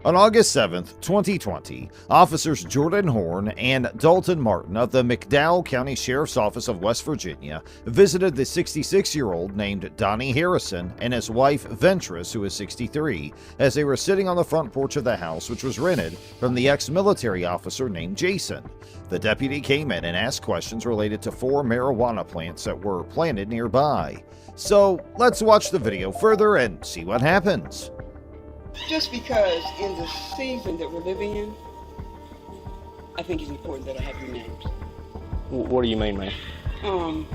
On August 7, 2020, officers Jordan Horn and Dalton Martin of the McDowell County Sheriff's Office of West Virginia visited the 66-year-old named Donnie Harrison and his wife Ventress, who is 63, as they were sitting on the front porch of the house, which was rented from the ex-military officer named Jason. The deputy came in and asked questions related to 4 marijuana plants that were planted nearby. So let's watch the video further and see what happens. Just because in the season that we're living in, I think it's important that I have your names. What do you mean, man? A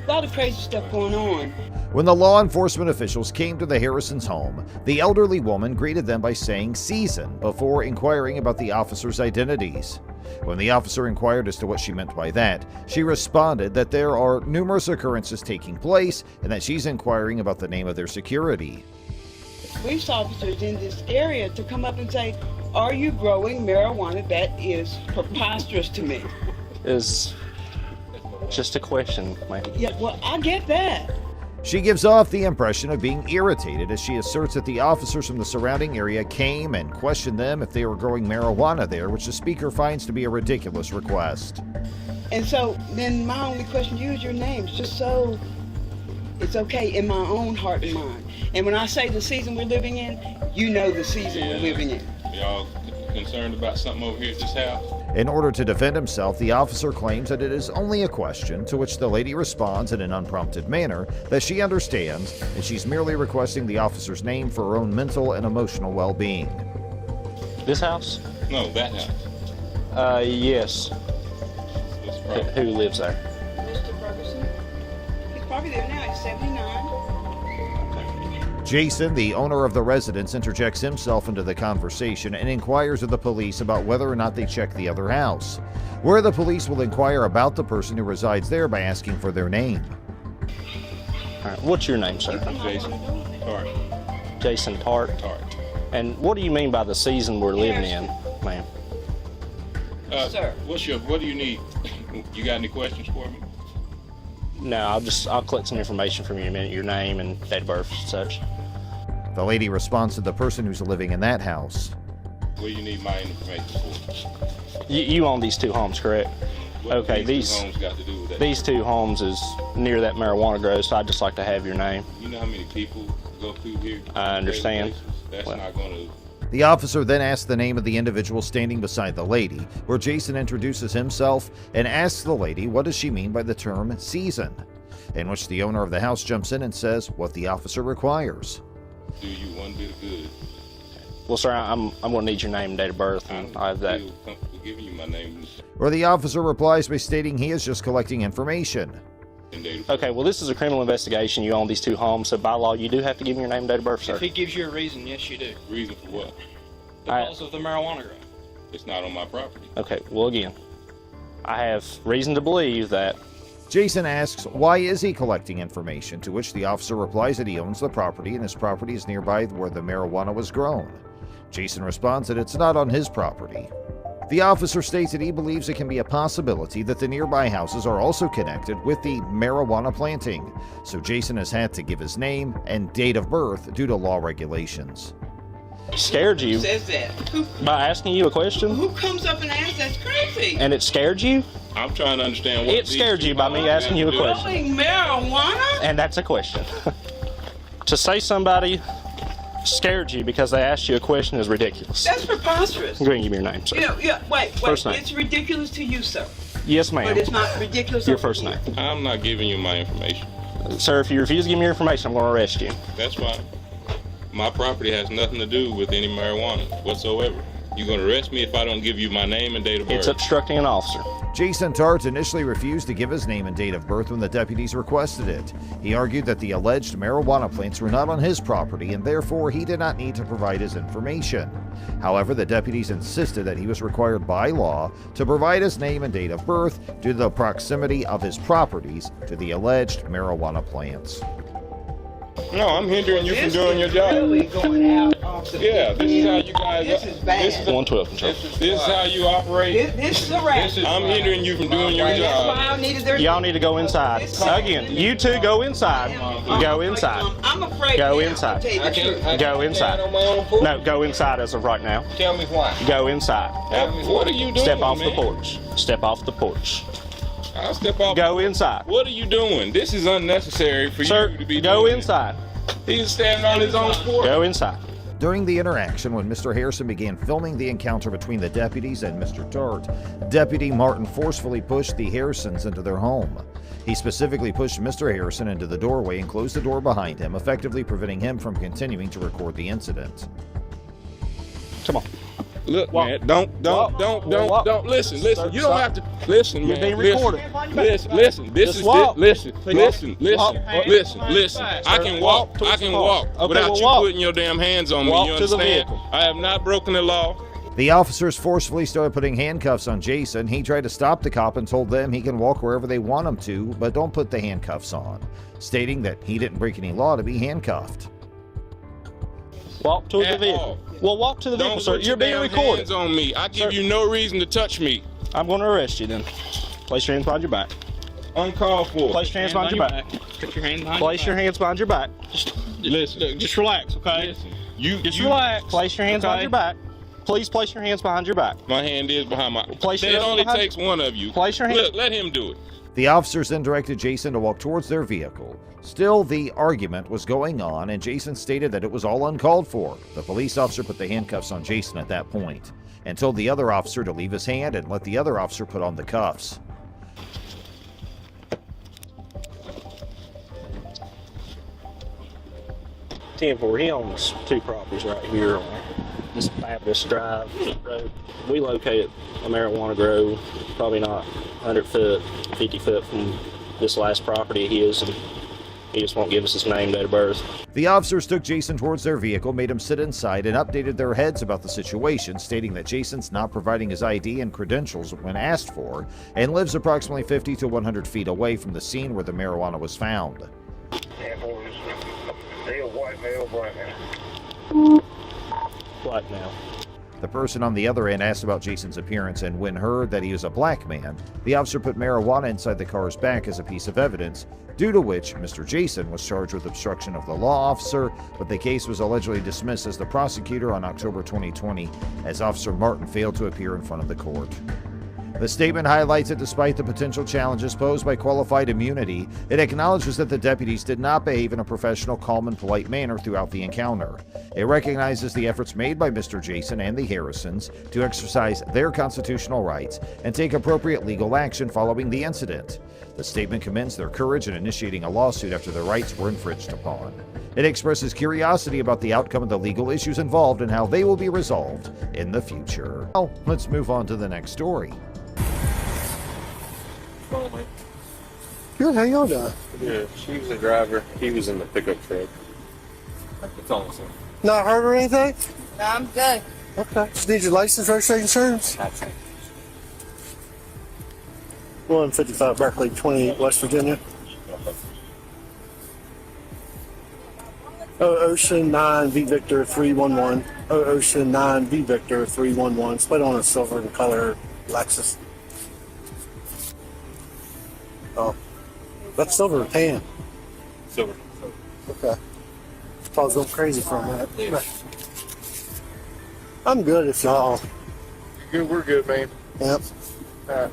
lot of crazy stuff going on. When the law enforcement officials came to the Harrisons' home, the elderly woman greeted them by saying "season" before inquiring about the officers' identities. When the officer inquired as to what she meant by that, she responded that there are numerous occurrences taking place and that she's inquiring about the name of their security. Police officers in this area to come up and say, "Are you growing marijuana?" That is preposterous to me. It's just a question, man. Yeah, well, I get that. She gives off the impression of being irritated as she asserts that the officers from the surrounding area came and questioned them if they were growing marijuana there, which the speaker finds to be a ridiculous request. And so then my only question to you is your names, just so it's okay in my own heart and mind. And when I say the season we're living in, you know the season we're living in. Y'all concerned about something over here at this house? In order to defend himself, the officer claims that it is only a question, to which the lady responds in an unprompted manner that she understands, and she's merely requesting the officer's name for her own mental and emotional well-being. This house? No, that house. Yes. Who lives there? Mr. Ferguson. He's probably there now, he's 79. Jason, the owner of the residence, interjects himself into the conversation and inquires of the police about whether or not they check the other house, where the police will inquire about the person who resides there by asking for their name. All right, what's your name, sir? Jason Tart. Jason Tart. Tart. And what do you mean by the season we're living in, ma'am? Sir. What do you need? You got any questions for me? No, I'll collect some information from you in a minute, your name and date of birth and such. The lady responds to the person who's living in that house. What do you need my information for? You own these 2 homes, correct? What Okay, these 2 homes got to do with that? These 2 homes is near that marijuana grow, so I'd just like to have your name. You know how many people go through here? I understand. That's not going to... The officer then asks the name of the individual standing beside the lady, where Jason introduces himself and asks the lady what does she mean by the term season, in which the owner of the house jumps in and says what the officer requires. Do you one bit of good? Well, sir, I'm going to need your name and date of birth, and I have that. feel comfortable giving you my name Where the officer replies by stating he is just collecting information. and date of birth. Okay, well, this is a criminal investigation. You own these 2 homes, so by law, you do have to give me your name and date of birth, sir. If he gives you a reason, yes, you do. Reason for what? Because of the marijuana grow. It's not on my property. Okay, well, again, I have reason to believe that. Jason asks why is he collecting information, to which the officer replies that he owns the property and his property is nearby where the marijuana was grown. Jason responds that it's not on his property. The officer states that he believes it can be a possibility that the nearby houses are also connected with the marijuana planting, so Jason has had to give his name and date of birth due to law regulations. Scared Who you says that? by asking you a question, Who comes up and asks? That's crazy. and it scared you? I'm trying to understand what It scared you by me asking you a question. Growing marijuana? And that's a question. To say somebody scared you because they asked you a question is ridiculous. That's preposterous. Go ahead and give me your name, sir. Wait. First name. It's ridiculous to you, sir. Yes, But ma'am. it's not ridiculous. Your over first here. name. I'm not giving you my information. Sir, if you refuse to give me your information, I'm going to arrest you. That's fine. My property has nothing to do with any marijuana whatsoever. You're going to arrest me if I don't give you my name and date of birth. It's obstructing an officer. Jason Tart initially refused to give his name and date of birth when the deputies requested it. He argued that the alleged marijuana plants were not on his property and therefore he did not need to provide his information. However, the deputies insisted that he was required by law to provide his name and date of birth due to the proximity of his properties to the alleged marijuana plants. No, I'm hindering you from This doing your is job. really going out off the Yeah, this is how you guys. This is bad. This is 112 control. this is how you operate. This is a wrap. I'm hindering you from doing your That's why job. I needed their. Y'all need to go inside. Again, you two go inside. Go inside. I'm afraid. Go now, inside. I'll tell you the truth. Go inside. On my own porch? No, go inside as of right now. Tell me why. Go inside. What are you doing? Step off man? the porch. Step off the porch. I'll step off. Go inside. What are you doing? This is unnecessary for Sir, you to be go doing inside. This. He's standing on his own porch. Go inside. During the interaction, when Mr. Harrison began filming the encounter between the deputies and Mr. Dart, Deputy Martin forcefully pushed the Harrisons into their home. He specifically pushed Mr. Harrison into the doorway and closed the door behind him, effectively preventing him from continuing to record the incident. Come on. Look, Walk. man, don't Walk. listen. Sir, You don't stop. have to listen, You're man. being Listen. recorded. Listen. This Just is walk. listen. Walk. Listen. Walk. Listen. I can walk. Walk I towards can the car. walk Okay, without well, you walk. putting your damn hands on Walk me. You to the understand? vehicle. I have not broken the law. The officers forcefully started putting handcuffs on Jason. He tried to stop the cop and told them he can walk wherever they want him to, but don't put the handcuffs on, stating that he didn't break any law to be handcuffed. Walk to the At vehicle. all. Well, walk to the vehicle, Don't sir. put You're your being damn recorded. hands on me. I give Sir. you no reason to touch me. I'm going to arrest you then. Place your hands behind your back. Uncalled for. Place your hands behind your back. Put your hand behind Place your hands behind your back. Listen. Just relax, okay? Listen. Just relax. Place your hands behind Okay. your back. Please place your hands behind your back. My hand is behind my. Place your It hands only behind- takes one of you. Place your hand- Look, let him do it. The officers then directed Jason to walk towards their vehicle. Still, the argument was going on, and Jason stated that it was all uncalled for. The police officer put the handcuffs on Jason at that point and told the other officer to leave his hand and let the other officer put on the cuffs. He owns two properties right here on this Baptist Drive road. We located a marijuana grow, probably not 100 foot, 50 foot from this last property of his, and he just won't give us his name, date of birth. The officers took Jason towards their vehicle, made him sit inside, and updated their heads about the situation, stating that Jason's not providing his ID and credentials when asked for, and lives approximately 50 to 100 feet away from the scene where the marijuana was found. What now? The person on the other end asked about Jason's appearance, and when heard that he was a black man, the officer put marijuana inside the car's back as a piece of evidence, due to which Mr. Jason was charged with obstruction of the law officer, but the case was allegedly dismissed as the prosecutor on October 2020, as Officer Martin failed to appear in front of the court. The statement highlights that despite the potential challenges posed by qualified immunity, it acknowledges that the deputies did not behave in a professional, calm, and polite manner throughout the encounter. It recognizes the efforts made by Mr. Jason and the Harrisons to exercise their constitutional rights and take appropriate legal action following the incident. The statement commends their courage in initiating a lawsuit after their rights were infringed upon. It expresses curiosity about the outcome of the legal issues involved and how they will be resolved in the future. Well, let's move on to the next story. Good, how y'all doing? Yeah, she was the driver. He was in the pickup truck. It's awesome. Not hurt or anything? No, I'm good. Okay. Just need your license, registration, insurance? 155 Berkeley, 28 West Virginia. Ocean 9 V Victor 311. Ocean 9 V Victor 311. Split on a silver and color Lexus. Oh, that's silver or tan? Silver. Okay. I was going crazy for a minute. I'm good if y'all. Good, we're good, man. Yep. Yeah,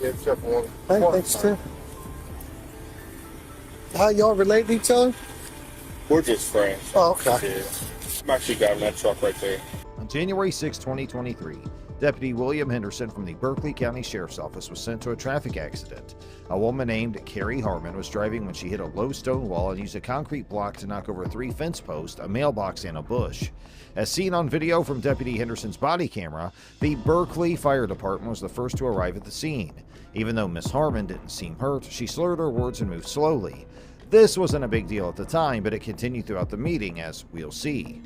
except for one. Hey, thanks too. How y'all relate to each other? We're just friends. Oh, okay. Yeah. I'm actually driving that truck right there. On January 6, 2023, Deputy William Henderson from the Berkeley County Sheriff's Office was sent to a traffic accident. A woman named Carrie Harmon was driving when she hit a low stone wall and used a concrete block to knock over 3 fence posts, a mailbox, and a bush. As seen on video from Deputy Henderson's body camera, the Berkeley Fire Department was the first to arrive at the scene. Even though Miss Harmon didn't seem hurt, she slurred her words and moved slowly. This wasn't a big deal at the time, but it continued throughout the meeting, as we'll see.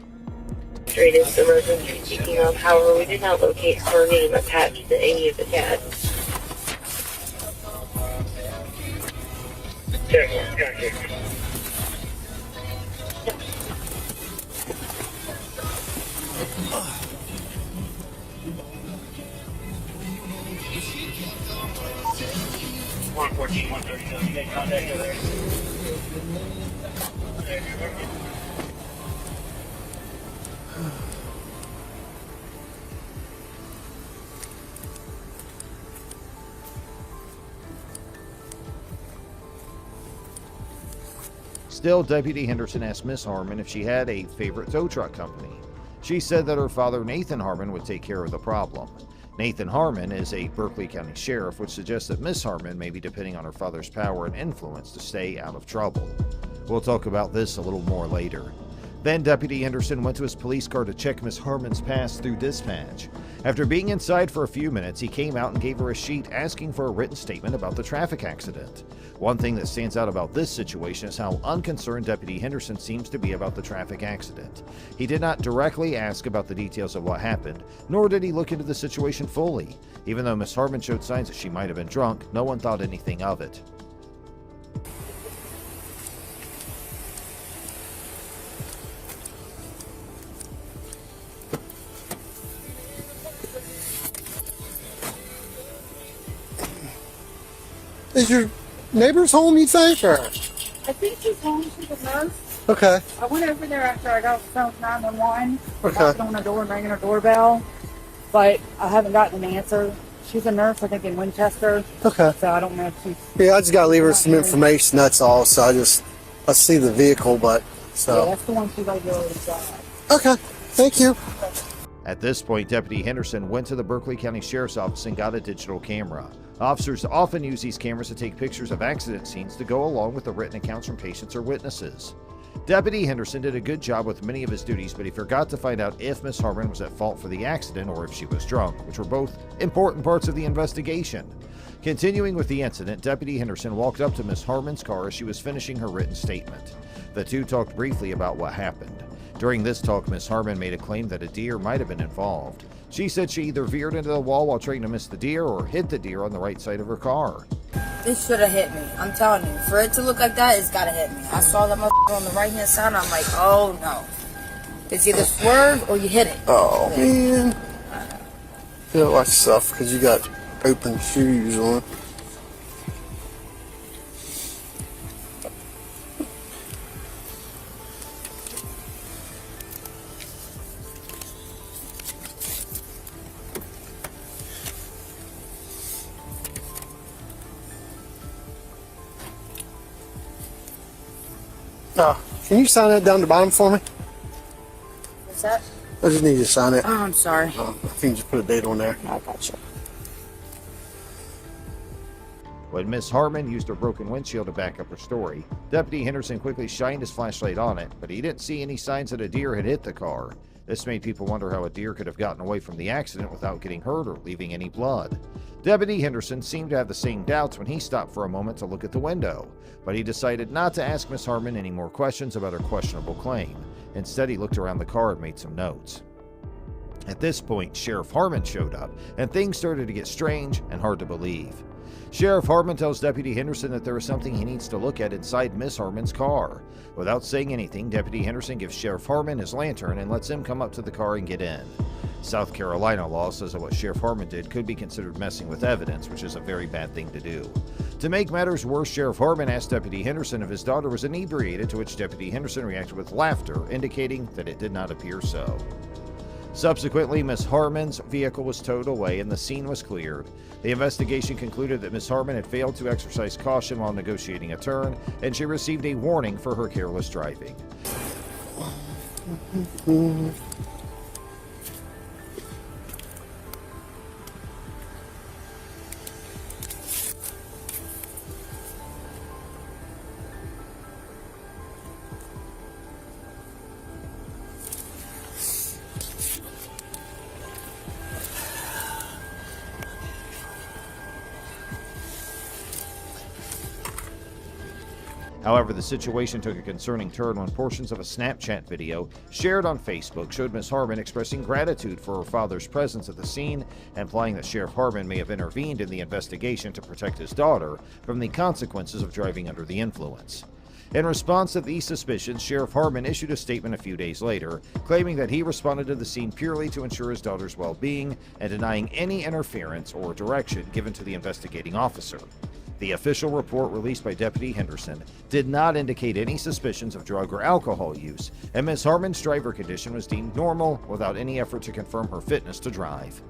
Is the resident you're speaking of. However, we did not locate her name attached to any of the tags. Still, Deputy Henderson asked Miss Harmon if she had a favorite tow truck company. She said that her father, Nathan Harmon, would take care of the problem. Nathan Harmon is a Berkeley County sheriff, which suggests that Miss Harmon may be depending on her father's power and influence to stay out of trouble. We'll talk about this a little more later. Then Deputy Henderson went to his police car to check Miss Harmon's pass through dispatch. After being inside for a few minutes, he came out and gave her a sheet asking for a written statement about the traffic accident. One thing that stands out about this situation is how unconcerned Deputy Henderson seems to be about the traffic accident. He did not directly ask about the details of what happened, nor did he look into the situation fully. Even though Miss Harmon showed signs that she might have been drunk, no one thought anything of it. Is your neighbor's home, you think? Or? I think she's home. She's a nurse. Okay. I went over there after I got off the phone with 911. Okay. Knocking on her door and ringing her doorbell, but I haven't gotten an answer. She's a nurse, I think, in Winchester. Okay. So I don't know if she's... Yeah, I just got to leave her some information, that's all. So I see the vehicle, but so. Yeah, that's the one she's regularly got. Okay. Thank you. At this point, Deputy Henderson went to the Berkeley County Sheriff's Office and got a digital camera. Officers often use these cameras to take pictures of accident scenes to go along with the written accounts from patients or witnesses. Deputy Henderson did a good job with many of his duties, but he forgot to find out if Miss Harmon was at fault for the accident or if she was drunk, which were both important parts of the investigation. Continuing with the incident, Deputy Henderson walked up to Miss Harmon's car as she was finishing her written statement. The two talked briefly about what happened. During this talk, Miss Harmon made a claim that a deer might have been involved. She said she either veered into the wall while trying to miss the deer or hit the deer on the right side of her car. It should have hit me. I'm telling you. For it to look like that, it's gotta hit me. I saw that motherfucker on the right-hand side, and I'm like, oh no. It's either swerve or you hit it. Oh, man. You don't like stuff because you got open shoes on. Can you sign that down the bottom for me? What's that? I just need you to sign it. Oh, I'm sorry. I think you just put a date on there. I got you. When Miss Harmon used her broken windshield to back up her story, Deputy Henderson quickly shined his flashlight on it, but he didn't see any signs that a deer had hit the car. This made people wonder how a deer could have gotten away from the accident without getting hurt or leaving any blood. Deputy Henderson seemed to have the same doubts when he stopped for a moment to look at the window, but he decided not to ask Miss Harmon any more questions about her questionable claim. Instead, he looked around the car and made some notes. At this point, Sheriff Harmon showed up, and things started to get strange and hard to believe. Sheriff Harmon tells Deputy Henderson that there is something he needs to look at inside Miss Harmon's car. Without saying anything, Deputy Henderson gives Sheriff Harmon his lantern and lets him come up to the car and get in. South Carolina law says that what Sheriff Harmon did could be considered messing with evidence, which is a very bad thing to do. To make matters worse, Sheriff Harmon asked Deputy Henderson if his daughter was inebriated, to which Deputy Henderson reacted with laughter, indicating that it did not appear so. Subsequently, Miss Harmon's vehicle was towed away and the scene was cleared. The investigation concluded that Miss Harmon had failed to exercise caution while negotiating a turn, and she received a warning for her careless driving. However, the situation took a concerning turn when portions of a Snapchat video shared on Facebook showed Miss Harmon expressing gratitude for her father's presence at the scene, implying that Sheriff Harmon may have intervened in the investigation to protect his daughter from the consequences of driving under the influence. In response to these suspicions, Sheriff Harmon issued a statement a few days later, claiming that he responded to the scene purely to ensure his daughter's well-being and denying any interference or direction given to the investigating officer. The official report released by Deputy Henderson did not indicate any suspicions of drug or alcohol use, and Ms. Harmon's driver condition was deemed normal without any effort to confirm her fitness to drive.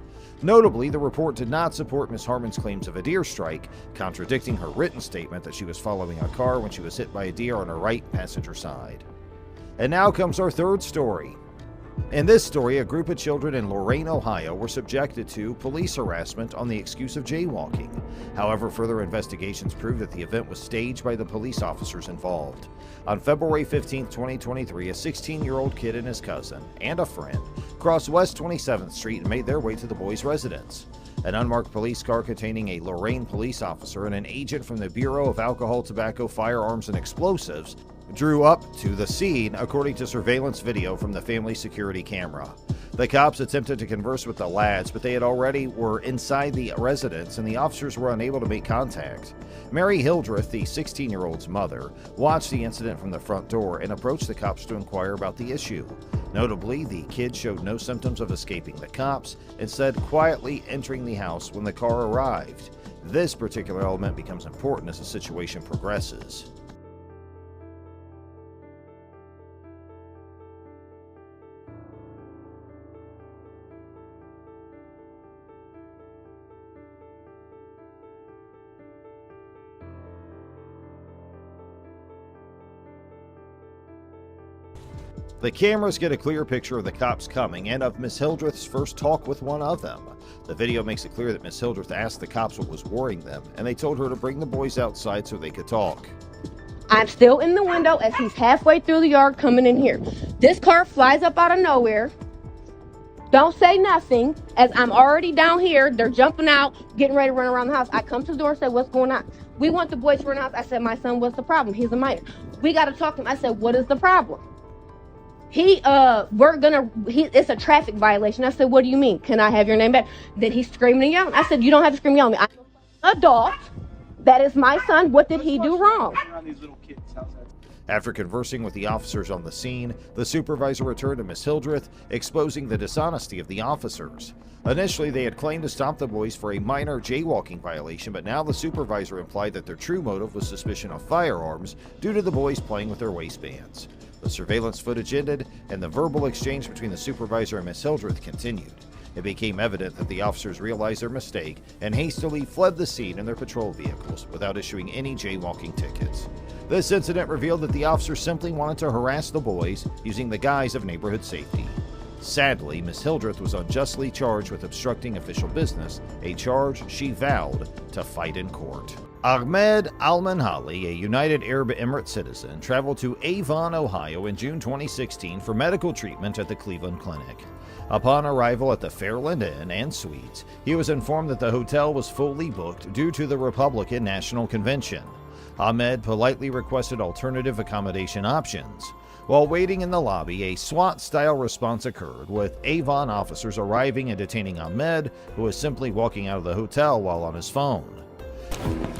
Notably, the report did not support Ms. Harmon's claims of a deer strike, contradicting her written statement that she was following a car when she was hit by a deer on her right passenger side. And now comes our third story. In this story, a group of children in Lorain, Ohio were subjected to police harassment on the excuse of jaywalking. However, further investigations proved that the event was staged by the police officers involved. On February 15, 2023, a 16-year-old kid and his cousin, and a friend, crossed West 27th Street and made their way to the boys' residence. An unmarked police car containing a Lorain police officer and an agent from the Bureau of Alcohol, Tobacco, Firearms, and Explosives drew up to the scene, according to surveillance video from the family security camera. The cops attempted to converse with the lads, but they already were inside the residence and the officers were unable to make contact. Mary Hildreth, the 16-year-old's mother, watched the incident from the front door and approached the cops to inquire about the issue. Notably, the kid showed no symptoms of escaping the cops, instead quietly entering the house when the car arrived. This particular element becomes important as the situation progresses. The cameras get a clear picture of the cops coming and of Miss Hildreth's first talk with one of them. The video makes it clear that Miss Hildreth asked the cops what was worrying them, and they told her to bring the boys outside so they could talk. I'm still in the window as he's halfway through the yard coming in here. This car flies up out of nowhere. Don't say nothing, as I'm already down here. They're jumping out, getting ready to run around the house. I come to the door and say, what's going on? We want the boys for an house. I said, my son, what's the problem? He's a minor. We got to talk to him. I said, what is the problem? It's a traffic violation. I said, what do you mean? Can I have your name back? Then he's screaming and yelling. I said, you don't have to scream and yell at me. I'm an adult. That is my son. What did he do wrong? After conversing with the officers on the scene, the supervisor returned to Miss Hildreth, exposing the dishonesty of the officers. Initially, they had claimed to stop the boys for a minor jaywalking violation, but now the supervisor implied that their true motive was suspicion of firearms due to the boys playing with their waistbands. The surveillance footage ended, and the verbal exchange between the supervisor and Miss Hildreth continued. It became evident that the officers realized their mistake and hastily fled the scene in their patrol vehicles without issuing any jaywalking tickets. This incident revealed that the officers simply wanted to harass the boys using the guise of neighborhood safety. Sadly, Miss Hildreth was unjustly charged with obstructing official business, a charge she vowed to fight in court. Ahmed Al-Manhali, a United Arab Emirates citizen, traveled to Avon, Ohio in June 2016 for medical treatment at the Cleveland Clinic. Upon arrival at the Fairland Inn and Suites, he was informed that the hotel was fully booked due to the Republican National Convention. Ahmed politely requested alternative accommodation options. While waiting in the lobby, a SWAT-style response occurred, with Avon officers arriving and detaining Ahmed, who was simply walking out of the hotel while on his phone.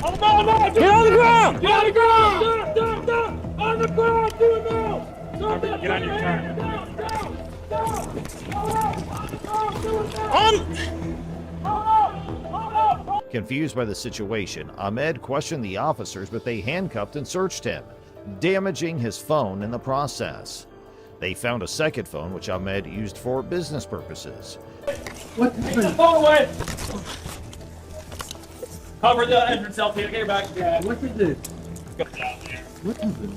On the ground! Get on the ground! Get on the ground! Down! On the ground! Do it now! Get on your turn. Confused by the situation, Ahmed questioned the officers, but they handcuffed and searched him, damaging his phone in the process. They found a second phone, which Ahmed used for business purposes. What? Take the phone away! Cover the entrance, LP. Get your back. Yeah. What did this? Go down there. What is it?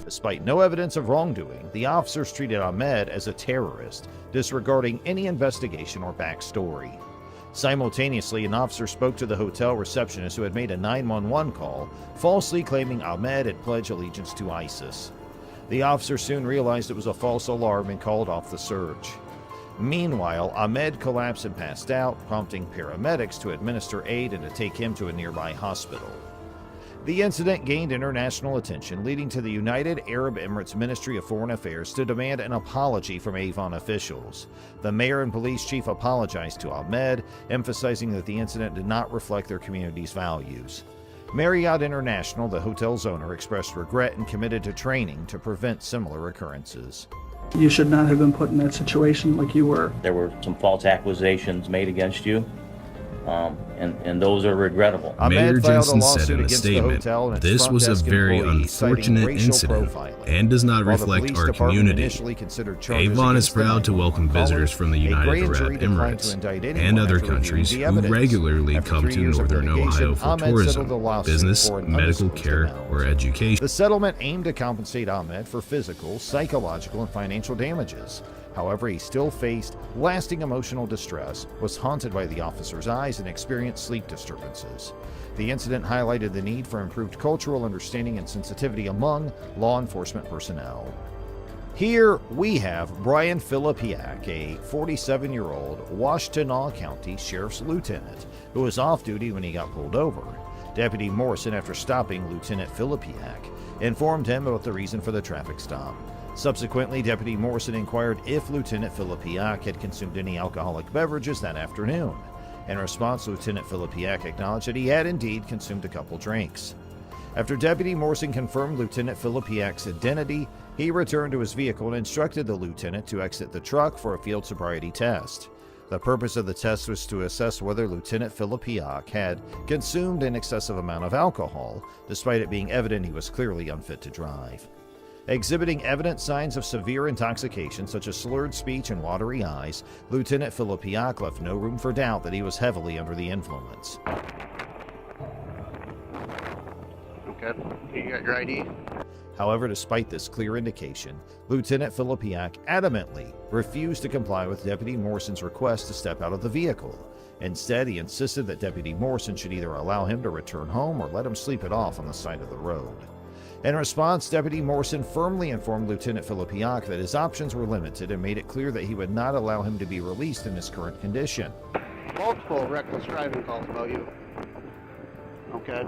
Despite no evidence of wrongdoing, the officers treated Ahmed as a terrorist, disregarding any investigation or backstory. Simultaneously, an officer spoke to the hotel receptionist who had made a 911 call, falsely claiming Ahmed had pledged allegiance to ISIS. The officer soon realized it was a false alarm and called off the search. Meanwhile, Ahmed collapsed and passed out, prompting paramedics to administer aid and to take him to a nearby hospital. The incident gained international attention, leading to the United Arab Emirates Ministry of Foreign Affairs to demand an apology from Avon officials. The mayor and police chief apologized to Ahmed, emphasizing that the incident did not reflect their community's values. Marriott International, the hotel's owner, expressed regret and committed to training to prevent similar occurrences. You should not have been put in that situation like you were. There were some false accusations made against you. and those are regrettable. Mayor Ahmed filed a Jensen said lawsuit in a against the statement, hotel and its "This front was a desk very employee, citing unfortunate racial incident profiling. and does not While the reflect police our department community." initially considered charges Avon is against the proud to welcome 911 visitors caller, from the a United grand Arab jury declined to Emirates indict and anyone other after reviewing countries the who evidence. regularly After come 3 to years of Northern litigation, Ohio for Ahmed settled tourism, the lawsuit business, for an medical undisclosed care, amount. or education. The settlement aimed to compensate Ahmed for physical, psychological, and financial damages. However, he still faced lasting emotional distress, was haunted by the officer's eyes, and experienced sleep disturbances. The incident highlighted the need for improved cultural understanding and sensitivity among law enforcement personnel. Here we have Brian Filipiak, a 47-year-old Washtenaw County Sheriff's Lieutenant, who was off duty when he got pulled over. Deputy Morrison, after stopping Lieutenant Filipiak, informed him about the reason for the traffic stop. Subsequently, Deputy Morrison inquired if Lieutenant Filipiak had consumed any alcoholic beverages that afternoon. In response, Lieutenant Filipiak acknowledged that he had indeed consumed a couple drinks. After Deputy Morrison confirmed Lieutenant Filipiak's identity, he returned to his vehicle and instructed the lieutenant to exit the truck for a field sobriety test. The purpose of the test was to assess whether Lieutenant Filipiak had consumed an excessive amount of alcohol, despite it being evident he was clearly unfit to drive. Exhibiting evident signs of severe intoxication, such as slurred speech and watery eyes, Lieutenant Filipiak left no room for doubt that he was heavily under the influence. Okay, you got your ID? However, despite this clear indication, Lieutenant Filipiak adamantly refused to comply with Deputy Morrison's request to step out of the vehicle. Instead, he insisted that Deputy Morrison should either allow him to return home or let him sleep it off on the side of the road. In response, Deputy Morrison firmly informed Lieutenant Filipiak that his options were limited and made it clear that he would not allow him to be released in his current condition. Multiple reckless driving calls about you. Okay.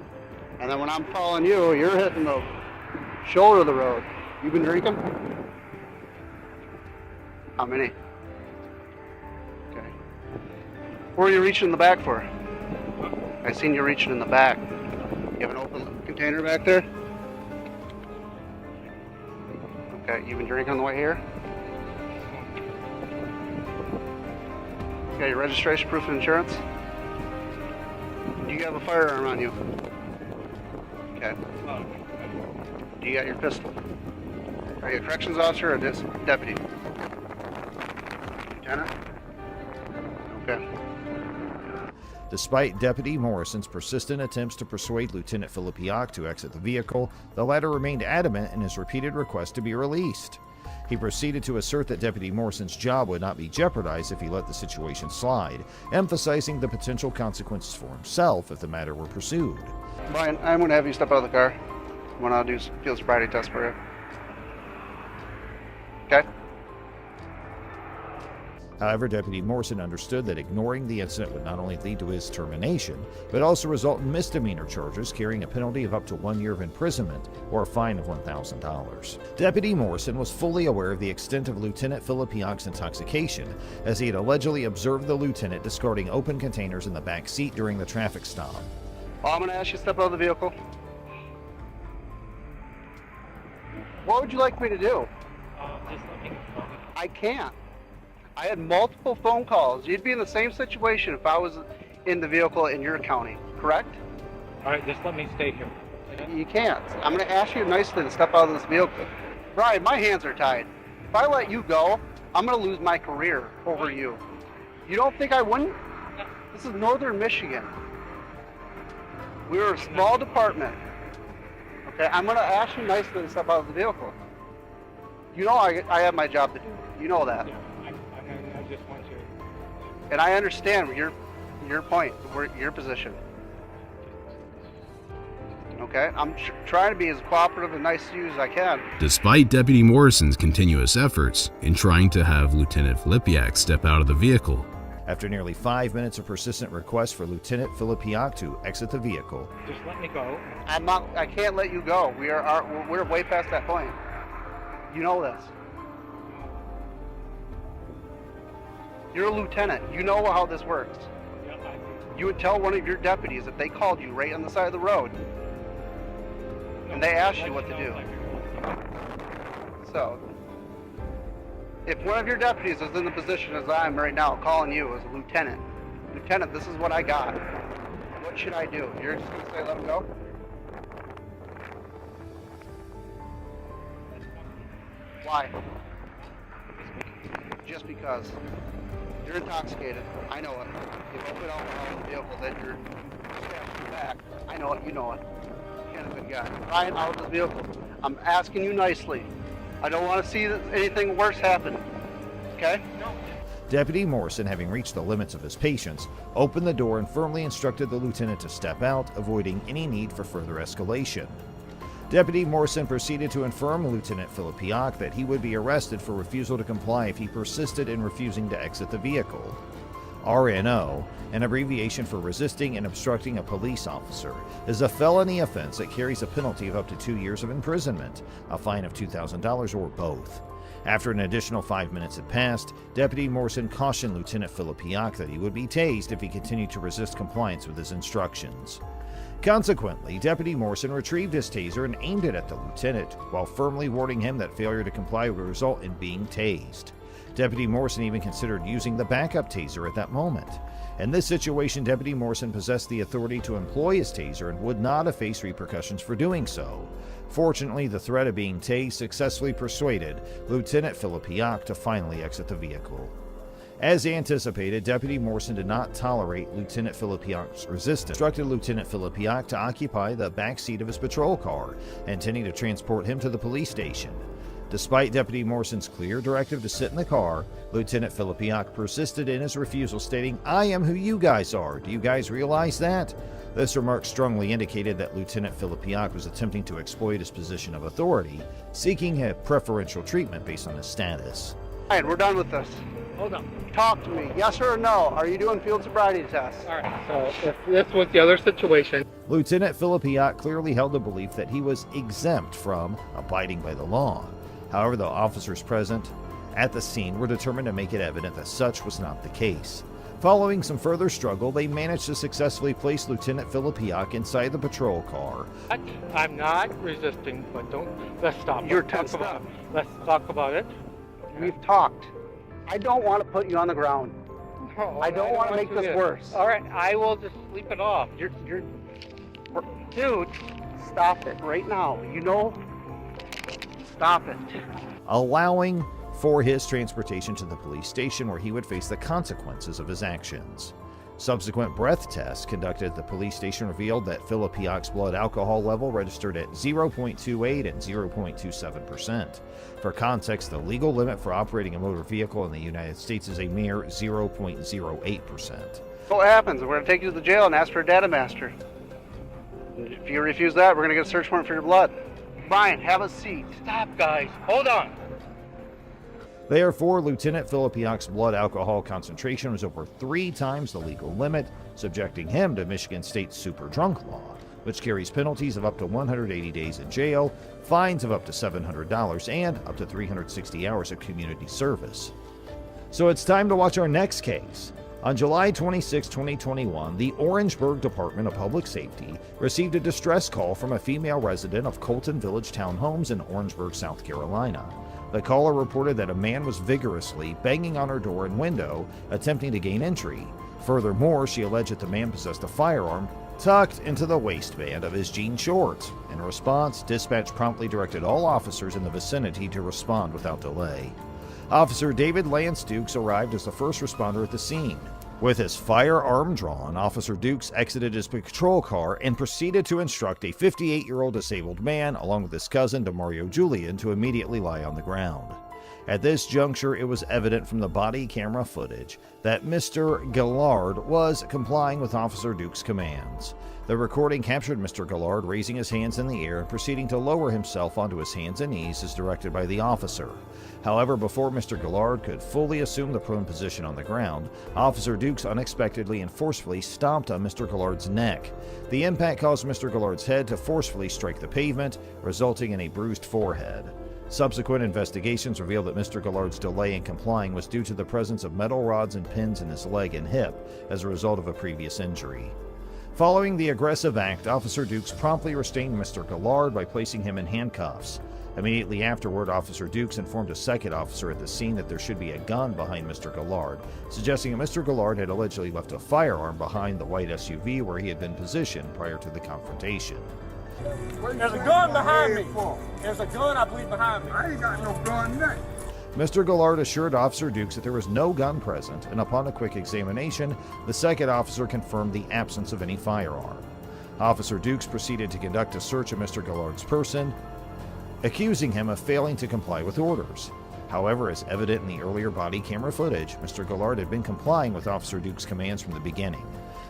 And then when I'm calling you, you're hitting the shoulder of the road. You been drinking? How many? Okay. Where are you reaching in the back for? I seen you reaching in the back. You have an open container back there? Okay, you been drinking on the way here? You got your registration, proof of insurance? Do you have a firearm on you? Okay. Do you got your pistol? Are you a corrections officer or a deputy? Lieutenant? Okay. Despite Deputy Morrison's persistent attempts to persuade Lieutenant Filipiak to exit the vehicle, the latter remained adamant in his repeated request to be released. He proceeded to assert that Deputy Morrison's job would not be jeopardized if he let the situation slide, emphasizing the potential consequences for himself if the matter were pursued. Brian, I'm going to have you step out of the car when I do field sobriety test for you. Okay? However, Deputy Morrison understood that ignoring the incident would not only lead to his termination, but also result in misdemeanor charges carrying a penalty of up to 1 year of imprisonment or a fine of $1,000. Deputy Morrison was fully aware of the extent of Lieutenant Filipiak's intoxication, as he had allegedly observed the lieutenant discarding open containers in the back seat during the traffic stop. I'm going to ask you to step out of the vehicle. What would you like me to do? I can't. I had multiple phone calls. You'd be in the same situation if I was in the vehicle in your county, correct? All right, just let me stay here. You can't. I'm going to ask you nicely to step out of this vehicle. Brian, my hands are tied. If I let you go, I'm going to lose my career over you. You don't think I wouldn't? This is Northern Michigan. We're a small department. Okay, I'm going to ask you nicely to step out of the vehicle. You know I have my job to do. You know that. Yeah, I just want you. And I understand your point, your position. Okay, I'm trying to be as cooperative and nice to you as I can. Despite Deputy Morrison's continuous efforts in trying to have Lieutenant Filipiak step out of the vehicle, After nearly 5 minutes of persistent requests for Lieutenant Filipiak to exit the vehicle, Just let me go. I can't let you go. We're way past that point. You know this. You're a lieutenant. You know how this works. Yeah, I do. You would tell one of your deputies if they called you right on the side of the road and they asked you what to do. So, if one of your deputies is in the position as I am right now, calling you as a lieutenant, Lieutenant, this is what I got. What should I do? You're just going to say let him go? Why? Just because. You're intoxicated. I know it. You open alcohol in the vehicle, then you're stabbed in the back. I know it. You know it. You can't have been got. Ryan, out of the vehicle. I'm asking you nicely. I don't want to see anything worse happen. Okay? No. Deputy Morrison, having reached the limits of his patience, opened the door and firmly instructed the lieutenant to step out, avoiding any need for further escalation. Deputy Morrison proceeded to inform Lieutenant Filipiak that he would be arrested for refusal to comply if he persisted in refusing to exit the vehicle. RNO, an abbreviation for resisting and obstructing a police officer, is a felony offense that carries a penalty of up to 2 years of imprisonment, a fine of $2,000, or both. After an additional 5 minutes had passed, Deputy Morrison cautioned Lieutenant Filipiak that he would be tased if he continued to resist compliance with his instructions. Consequently, Deputy Morrison retrieved his taser and aimed it at the lieutenant, while firmly warning him that failure to comply would result in being tased. Deputy Morrison even considered using the backup taser at that moment. In this situation, Deputy Morrison possessed the authority to employ his taser and would not have faced repercussions for doing so. Fortunately, the threat of being tased successfully persuaded Lieutenant Filipiak to finally exit the vehicle. As anticipated, Deputy Morrison did not tolerate Lieutenant Filipiak's resistance, instructed Lieutenant Filipiak to occupy the back seat of his patrol car, intending to transport him to the police station. Despite Deputy Morrison's clear directive to sit in the car, Lieutenant Filipiak persisted in his refusal, stating, "I am who you guys are. Do you guys realize that?" This remark strongly indicated that Lieutenant Filipiak was attempting to exploit his position of authority, seeking a preferential treatment based on his status. All right, we're done with this. Hold on. Talk to me. Yes or no? Are you doing field sobriety tests? All right, so if this was the other situation. Lieutenant Filipiak clearly held the belief that he was exempt from abiding by the law. However, the officers present at the scene were determined to make it evident that such was not the case. Following some further struggle, they managed to successfully place Lieutenant Filipiak inside the patrol car. I'm not resisting, but let's stop. You're tensed up. Let's talk about it. We've talked. I don't want to put you on the ground. No, I don't want to make this worse. All right, I will just sleep it off. Dude, stop it right now. You know, stop it. Allowing for his transportation to the police station, where he would face the consequences of his actions. Subsequent breath tests conducted at the police station revealed that Filipiak's blood alcohol level registered at 0.28 and 0.27%. For context, the legal limit for operating a motor vehicle in the United States is a mere 0.08%. What happens? We're going to take you to the jail and ask for a data master. If you refuse that, we're going to get a search warrant for your blood. Brian, have a seat. Stop, guys. Hold on. Therefore, Lieutenant Filipiak's blood alcohol concentration was over 3 times the legal limit, subjecting him to Michigan State's super drunk law, which carries penalties of up to 180 days in jail, fines of up to $700, and up to 360 hours of community service. So it's time to watch our next case. On July 26, 2021, the Orangeburg Department of Public Safety received a distress call from a female resident of Colton Village Townhomes in Orangeburg, South Carolina. The caller reported that a man was vigorously banging on her door and window, attempting to gain entry. Furthermore, she alleged that the man possessed a firearm tucked into the waistband of his jean shorts. In response, dispatch promptly directed all officers in the vicinity to respond without delay. Officer David Lance Dukes arrived as the first responder at the scene. With his firearm drawn, Officer Dukes exited his patrol car and proceeded to instruct a 58-year-old disabled man, along with his cousin DeMario Julian, to immediately lie on the ground. At this juncture, it was evident from the body camera footage that Mr. Gillard was complying with Officer Dukes' commands. The recording captured Mr. Gillard raising his hands in the air and proceeding to lower himself onto his hands and knees as directed by the officer. However, before Mr. Gillard could fully assume the prone position on the ground, Officer Dukes unexpectedly and forcefully stomped on Mr. Gillard's neck. The impact caused Mr. Gillard's head to forcefully strike the pavement, resulting in a bruised forehead. Subsequent investigations revealed that Mr. Gillard's delay in complying was due to the presence of metal rods and pins in his leg and hip as a result of a previous injury. Following the aggressive act, Officer Dukes promptly restrained Mr. Gillard by placing him in handcuffs. Immediately afterward, Officer Dukes informed a second officer at the scene that there should be a gun behind Mr. Gillard, suggesting that Mr. Gillard had allegedly left a firearm behind the white SUV where he had been positioned prior to the confrontation. There's a gun behind me. There's a gun, I believe, behind me. I ain't got no gun there. Mr. Gillard assured Officer Dukes that there was no gun present, and upon a quick examination, the second officer confirmed the absence of any firearm. Officer Dukes proceeded to conduct a search of Mr. Gillard's person, accusing him of failing to comply with orders. However, as evident in the earlier body camera footage, Mr. Gillard had been complying with Officer Dukes' commands from the beginning.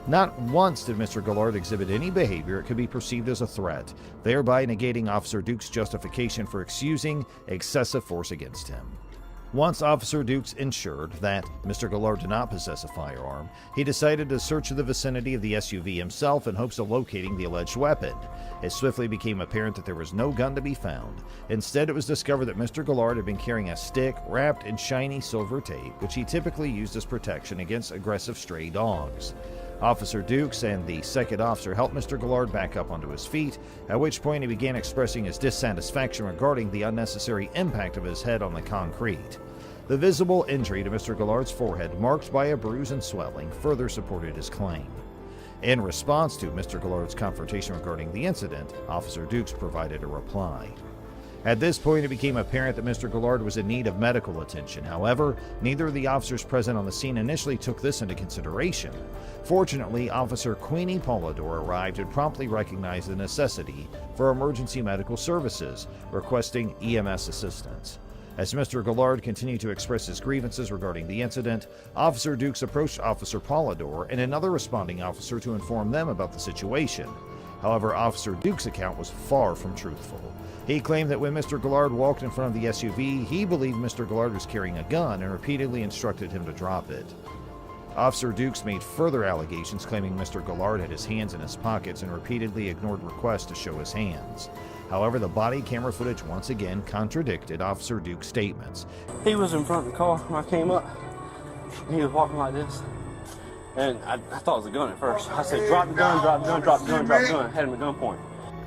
Not once did Mr. Gillard exhibit any behavior it could be perceived as a threat, thereby negating Officer Dukes' justification for excusing excessive force against him. Once Officer Dukes ensured that Mr. Gillard did not possess a firearm, he decided to search the vicinity of the SUV himself in hopes of locating the alleged weapon. It swiftly became apparent that there was no gun to be found. Instead, it was discovered that Mr. Gillard had been carrying a stick wrapped in shiny silver tape, which he typically used as protection against aggressive stray dogs. Officer Dukes and the second officer helped Mr. Gillard back up onto his feet, at which point he began expressing his dissatisfaction regarding the unnecessary impact of his head on the concrete. The visible injury to Mr. Gillard's forehead, marked by a bruise and swelling, further supported his claim. In response to Mr. Gillard's confrontation regarding the incident, Officer Dukes provided a reply. At this point, it became apparent that Mr. Gillard was in need of medical attention. However, neither of the officers present on the scene initially took this into consideration. Fortunately, Officer Queenie Polidor arrived and promptly recognized the necessity for emergency medical services, requesting EMS assistance. As Mr. Gillard continued to express his grievances regarding the incident, Officer Dukes approached Officer Polidor and another responding officer to inform them about the situation. However, Officer Dukes' account was far from truthful. He claimed that when Mr. Gillard walked in front of the SUV, he believed Mr. Gillard was carrying a gun and repeatedly instructed him to drop it. Officer Dukes made further allegations claiming Mr. Gillard had his hands in his pockets and repeatedly ignored requests to show his hands. However, the body camera footage once again contradicted Officer Dukes' statements. He was in front of the car when I came up, and he was walking like this. And I thought it was a gun at first. I said, drop the gun, drop the gun, drop the gun, drop the gun. I had him at gunpoint.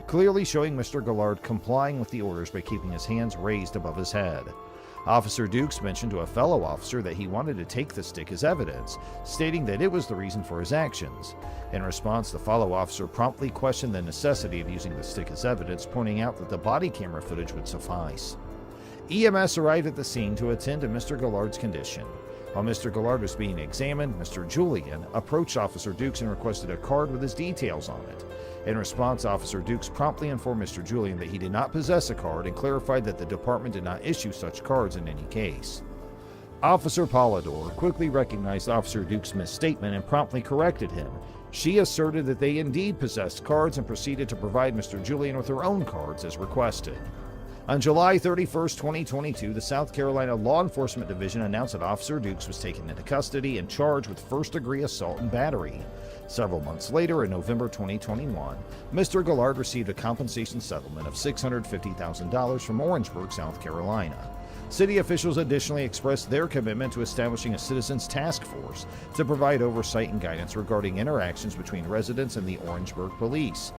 Clearly showing Mr. Gillard complying with the orders by keeping his hands raised above his head. Officer Dukes mentioned to a fellow officer that he wanted to take the stick as evidence, stating that it was the reason for his actions. In response, the fellow officer promptly questioned the necessity of using the stick as evidence, pointing out that the body camera footage would suffice. EMS arrived at the scene to attend to Mr. Gillard's condition. While Mr. Gillard was being examined, Mr. Julian approached Officer Dukes and requested a card with his details on it. In response, Officer Dukes promptly informed Mr. Julian that he did not possess a card and clarified that the department did not issue such cards in any case. Officer Polidor quickly recognized Officer Dukes' misstatement and promptly corrected him. She asserted that they indeed possessed cards and proceeded to provide Mr. Julian with her own cards as requested. On July 31, 2022, the South Carolina Law Enforcement Division announced that Officer Dukes was taken into custody and charged with first-degree assault and battery. Several months later, in November 2021, Mr. Gillard received a compensation settlement of $650,000 from Orangeburg, South Carolina. City officials additionally expressed their commitment to establishing a citizens task force to provide oversight and guidance regarding interactions between residents and the Orangeburg police.